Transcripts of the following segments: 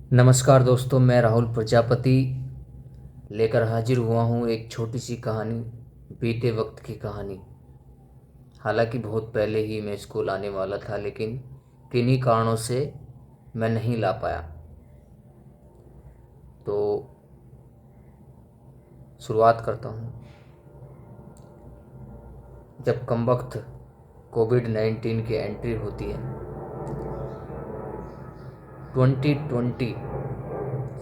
नमस्कार दोस्तों, मैं राहुल प्रजापति लेकर हाजिर हुआ हूँ एक छोटी सी कहानी, बीते वक्त की कहानी। हालांकि बहुत पहले ही मैं स्कूल आने वाला था, लेकिन किन्हीं कारणों से मैं नहीं ला पाया। तो शुरुआत करता हूँ। जब कमबख्त कोविड-19 की एंट्री होती है 2020,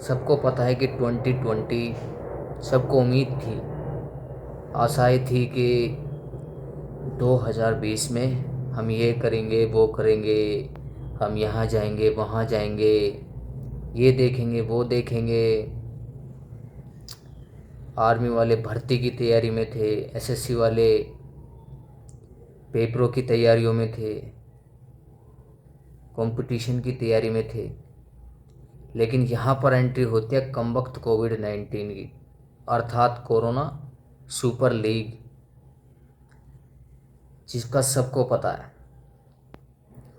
सबको पता है कि 2020, सबको उम्मीद थी, आशाएं थी कि 2020 में हम ये करेंगे, वो करेंगे, हम यहाँ जाएंगे, वहाँ जाएंगे, ये देखेंगे, वो देखेंगे। आर्मी वाले भर्ती की तैयारी में थे, एसएससी वाले पेपरों की तैयारियों में थे, कंपटीशन की तैयारी में थे। लेकिन यहाँ पर एंट्री होती है कमबख्त कोविड-19 की, अर्थात कोरोना सुपर लीग, जिसका सबको पता है।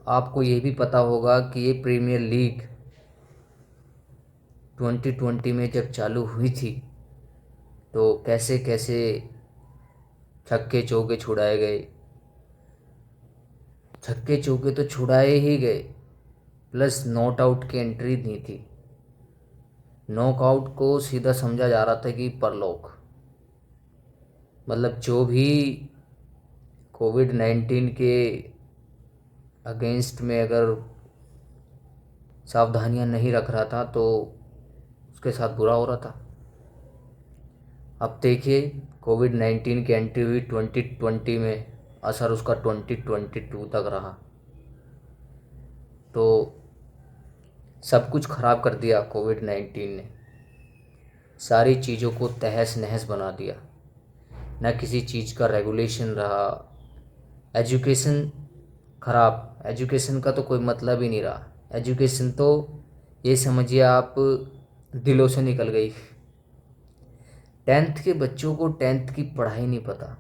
आपको ये भी पता होगा कि ये प्रीमियर लीग 2020 में जब चालू हुई थी तो कैसे कैसे छक्के चौके छुड़ाए गए। छक्के चौके तो छुड़ाए ही गए, प्लस नॉट आउट की एंट्री दी थी। नॉकआउट को सीधा समझा जा रहा था कि परलोक, मतलब जो भी कोविड-19 के अगेंस्ट में अगर सावधानियां नहीं रख रहा था तो उसके साथ बुरा हो रहा था। अब देखिए, कोविड-19 की एंट्री हुई 2020 में, असर उसका 2022 तक रहा। तो सब कुछ ख़राब कर दिया कोविड-19 ने, सारी चीज़ों को तहस नहस बना दिया। न किसी चीज़ का रेगुलेशन रहा, एजुकेशन ख़राब, एजुकेशन का तो कोई मतलब ही नहीं रहा। एजुकेशन तो ये समझिए आप, दिलों से निकल गई। 10th के बच्चों को 10th की पढ़ाई नहीं पता,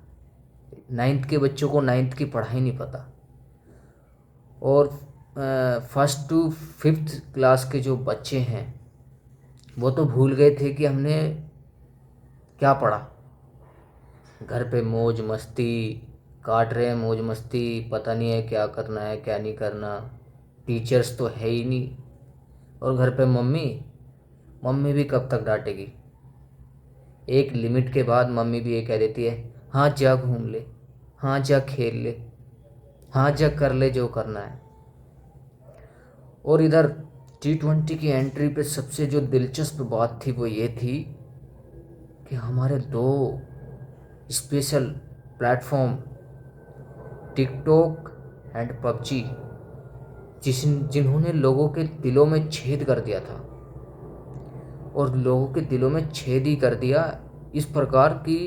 9th के बच्चों को 9th की पढ़ाई नहीं पता, और फर्स्ट टू फिफ्थ क्लास के जो बच्चे हैं वो तो भूल गए थे कि हमने क्या पढ़ा। घर पे मौज मस्ती काट रहे हैं, मौज मस्ती, पता नहीं है क्या करना है क्या नहीं करना। टीचर्स तो है ही नहीं, और घर पे मम्मी, मम्मी भी कब तक डांटेगी। एक लिमिट के बाद मम्मी भी ये कह देती है, हाँ जा घूम ले, हाँ जा खेल ले, हाँ जा कर ले जो करना है। और इधर T20 की एंट्री पे सबसे जो दिलचस्प बात थी वो ये थी कि हमारे दो special platform, TikTok and PUBG, जिन्होंने लोगों के दिलों में छेद कर दिया था, और लोगों के दिलों में छेद ही कर दिया इस प्रकार की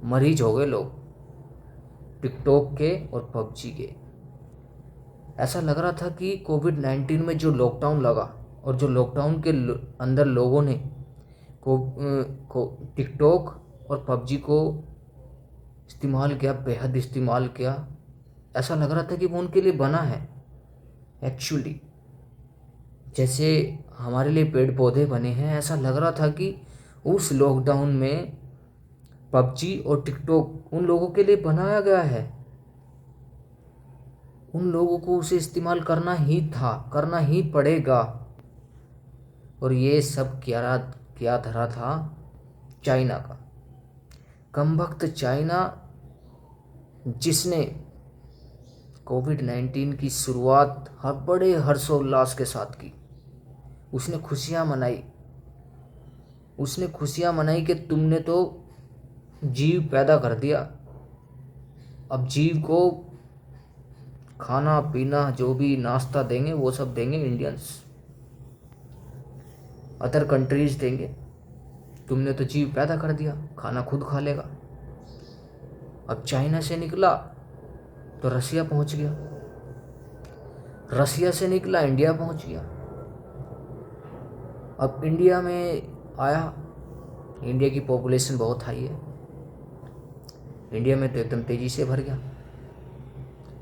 मरीज हो गए लोग टिकटॉक के और पबजी के। ऐसा लग रहा था कि कोविड-19 में जो लॉकडाउन लगा और जो लॉकडाउन के अंदर लोगों ने को टिकटॉक और पबजी को इस्तेमाल किया, बेहद इस्तेमाल किया। ऐसा लग रहा था कि वो उनके लिए बना है एक्चुअली, जैसे हमारे लिए पेड़ पौधे बने हैं। ऐसा लग रहा था कि उस लॉकडाउन में पबजी और टिकटॉक उन लोगों के लिए बनाया गया है, उन लोगों को उसे इस्तेमाल करना ही था, करना ही पड़ेगा। और ये सब क्या क्या धरा था चाइना का, कमबख्त चाइना, जिसने कोविड-19 की शुरुआत हर बड़े हर्षोल्लास के साथ की। उसने खुशियाँ मनाई, उसने खुशियाँ मनाई कि तुमने तो जीव पैदा कर दिया, अब जीव को खाना पीना जो भी नाश्ता देंगे वो सब देंगे इंडियंस, अदर कंट्रीज देंगे। तुमने तो जीव पैदा कर दिया, खाना खुद खा लेगा। अब चाइना से निकला तो रसिया पहुंच गया, रसिया से निकला इंडिया पहुंच गया। अब इंडिया में आया, इंडिया की पॉपुलेशन बहुत हाई है, इंडिया में तो एकदम तेज़ी से भर गया।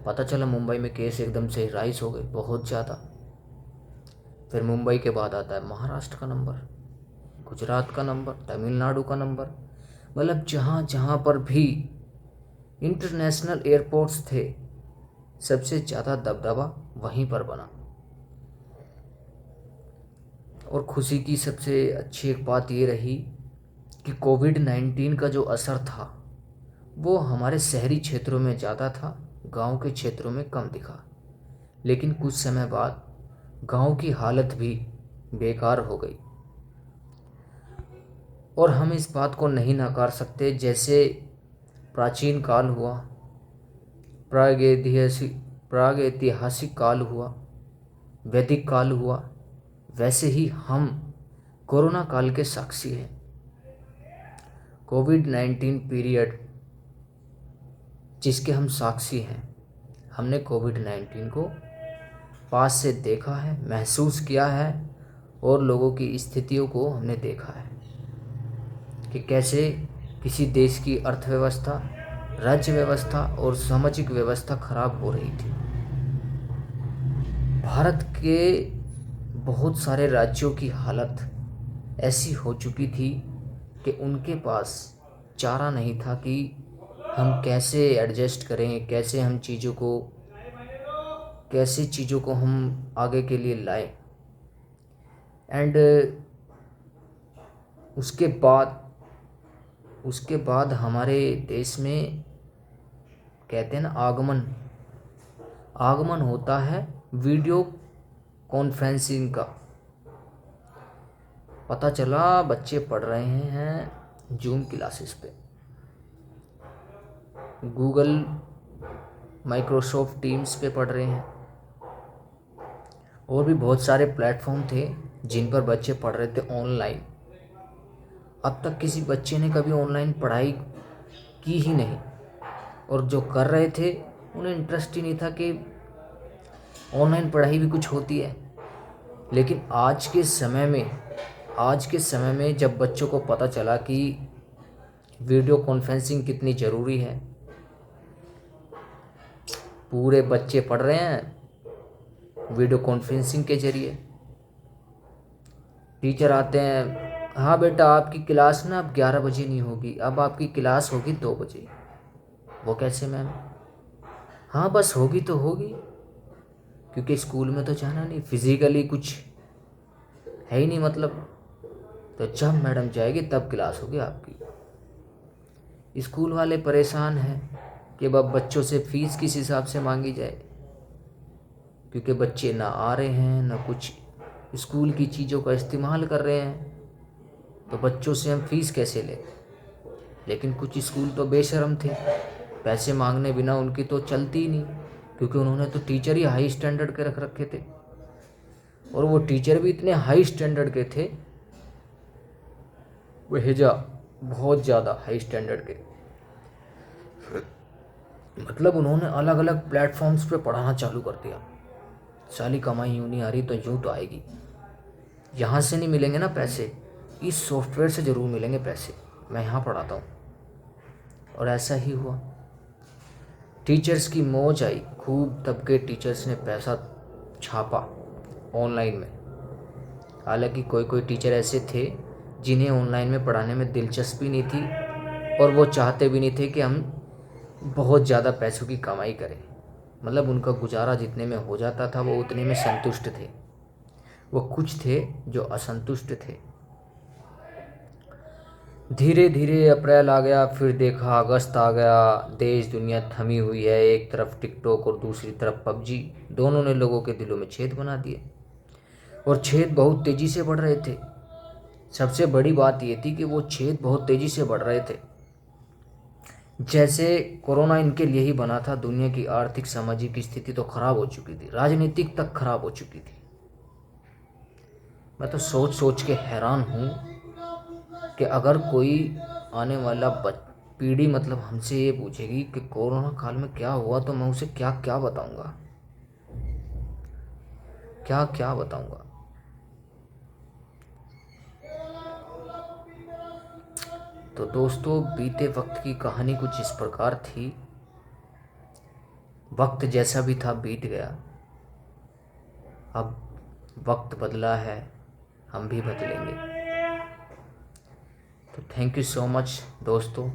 पता चला मुंबई में केस एकदम से राइज हो गए बहुत ज़्यादा। फिर मुंबई के बाद आता है महाराष्ट्र का नंबर, गुजरात का नंबर, तमिलनाडु का नंबर। मतलब जहाँ जहाँ पर भी इंटरनेशनल एयरपोर्ट्स थे, सबसे ज़्यादा दबदबा वहीं पर बना। और खुशी की सबसे अच्छी एक बात ये रही कि कोविड-19 का जो असर था वो हमारे शहरी क्षेत्रों में ज़्यादा था, गांव के क्षेत्रों में कम दिखा। लेकिन कुछ समय बाद गांव की हालत भी बेकार हो गई। और हम इस बात को नहीं नकार सकते, जैसे प्राचीन काल हुआ, प्रागैतिहासिक काल हुआ, वैदिक काल हुआ, वैसे ही हम कोरोना काल के साक्षी हैं। कोविड-19 पीरियड जिसके हम साक्षी हैं, हमने कोविड-19 को पास से देखा है, महसूस किया है, और लोगों की स्थितियों को हमने देखा है कि कैसे किसी देश की अर्थव्यवस्था, राज्य व्यवस्था और सामाजिक व्यवस्था खराब हो रही थी। भारत के बहुत सारे राज्यों की हालत ऐसी हो चुकी थी कि उनके पास चारा नहीं था कि हम कैसे एडजस्ट करें, कैसे चीज़ों को हम आगे के लिए लाएं। एंड उसके बाद हमारे देश में कहते हैं ना, आगमन होता है वीडियो कॉन्फ्रेंसिंग का। पता चला बच्चे पढ़ रहे हैं जूम क्लासेस पे, गूगल माइक्रोसॉफ्ट टीम्स पे पढ़ रहे हैं, और भी बहुत सारे प्लेटफॉर्म थे जिन पर बच्चे पढ़ रहे थे ऑनलाइन। अब तक किसी बच्चे ने कभी ऑनलाइन पढ़ाई की ही नहीं, और जो कर रहे थे उन्हें इंटरेस्ट ही नहीं था कि ऑनलाइन पढ़ाई भी कुछ होती है। लेकिन आज के समय में जब बच्चों को पता चला कि वीडियो कॉन्फ्रेंसिंग कितनी ज़रूरी है, पूरे बच्चे पढ़ रहे हैं वीडियो कॉन्फ्रेंसिंग के ज़रिए। टीचर आते हैं, हाँ बेटा आपकी क्लास ना अब 11 बजे नहीं होगी, अब आपकी क्लास होगी 2 बजे। वो कैसे मैम? हाँ बस होगी तो होगी, क्योंकि स्कूल में तो जाना नहीं, फिज़िकली कुछ है ही नहीं मतलब। तो जब मैडम जाएगी तब क्लास होगी आपकी। स्कूल वाले परेशान हैं कि अब बच्चों से फ़ीस किस हिसाब से मांगी जाए, क्योंकि बच्चे ना आ रहे हैं ना कुछ स्कूल की चीज़ों का इस्तेमाल कर रहे हैं, तो बच्चों से हम फ़ीस कैसे लें। लेकिन कुछ स्कूल तो बेशर्म थे, पैसे मांगने बिना उनकी तो चलती ही नहीं, क्योंकि उन्होंने तो टीचर ही हाई स्टैंडर्ड के रख रखे थे। और वो टीचर भी इतने हाई स्टैंडर्ड के थे, वहेजा बहुत ज़्यादा हाई स्टैंडर्ड के, मतलब उन्होंने अलग अलग प्लेटफॉर्म्स पे पढ़ाना चालू कर दिया। साली कमाई यूँ नहीं आ रही तो यूँ तो आएगी, यहाँ से नहीं मिलेंगे ना पैसे, इस सॉफ्टवेयर से ज़रूर मिलेंगे पैसे, मैं यहाँ पढ़ाता हूँ। और ऐसा ही हुआ, टीचर्स की मौज आई खूब, तब के टीचर्स ने पैसा छापा ऑनलाइन में। हालांकि कोई कोई टीचर ऐसे थे जिन्हें ऑनलाइन में पढ़ाने में दिलचस्पी नहीं थी, और वो चाहते भी नहीं थे कि हम बहुत ज़्यादा पैसों की कमाई करें। मतलब उनका गुजारा जितने में हो जाता था वो उतने में संतुष्ट थे। वो कुछ थे जो असंतुष्ट थे। धीरे धीरे अप्रैल आ गया, फिर देखा अगस्त आ गया, देश दुनिया थमी हुई है, एक तरफ टिकटॉक और दूसरी तरफ पबजी, दोनों ने लोगों के दिलों में छेद बना दिए, और छेद बहुत तेज़ी से बढ़ रहे थे। सबसे बड़ी बात ये थी कि वो छेद बहुत तेज़ी से बढ़ रहे थे, जैसे कोरोना इनके लिए ही बना था। दुनिया की आर्थिक सामाजिक स्थिति तो खराब हो चुकी थी, राजनीतिक तक खराब हो चुकी थी। मैं तो सोच सोच के हैरान हूँ कि अगर कोई आने वाला पीढ़ी मतलब हमसे ये पूछेगी कि कोरोना काल में क्या हुआ, तो मैं उसे क्या क्या बताऊँगा, क्या क्या बताऊँगा। तो दोस्तों, बीते वक्त की कहानी कुछ इस प्रकार थी। वक्त जैसा भी था बीत गया। अब वक्त बदला है, हम भी बदलेंगे। तो थैंक यू सो मच दोस्तों।